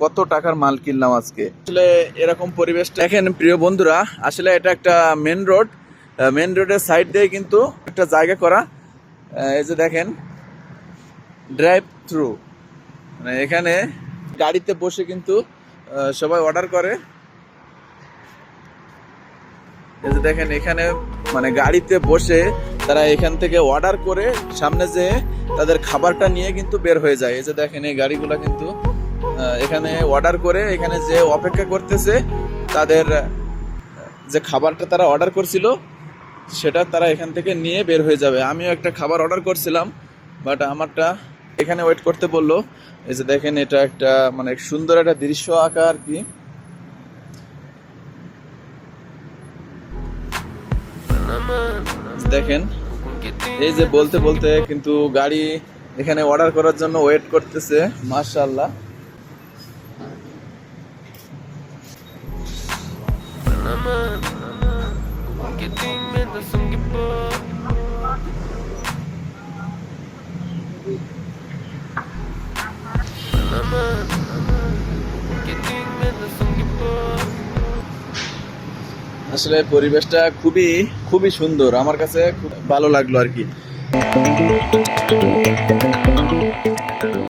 কত টাকার মাল কিনলাম আজকে। আসলে এরকম পরিবেশটা দেখেন প্রিয় বন্ধুরা, আসলে এটা একটা মেন রোড, মেন রোডের সাইড দিয়ে কিন্তু একটা জায়গা করা। এই যে দেখেন ড্রাইভ থ্রু, মানে এখানে গাড়িতে বসে কিন্তু সবাই অর্ডার করে। এই যে দেখেন এখানে মানে গাড়িতে বসে তারা এখান থেকে অর্ডার করে সামনে যে তাদের খাবারটা নিয়ে কিন্তু বের হয়ে যায়। এই যে দেখেন এই গাড়িগুলো কিন্তু এখানে অর্ডার করে এখানে যে অপেক্ষা করতেছে তাদের যে খাবারটা তারা অর্ডার করছিল সেটা তারা এখান থেকে নিয়ে বের হয়ে যাবে। আমিও একটা খাবার অর্ডার করছিলাম, বাট আমারটা এখানে ওয়েট করতে বললো। এই যে দেখেন এটা একটা মানে সুন্দর একটা দৃশ্য আঁকা আর কি। দেখেন এই যে বলতে বলতে কিন্তু গাড়ি এখানে অর্ডার করার জন্য ওয়েট করতেছে। মাশাআল্লাহ, আসলে পরিবেশটা খুবই খুবই সুন্দর, আমার কাছে খুব ভালো লাগলো আর কি।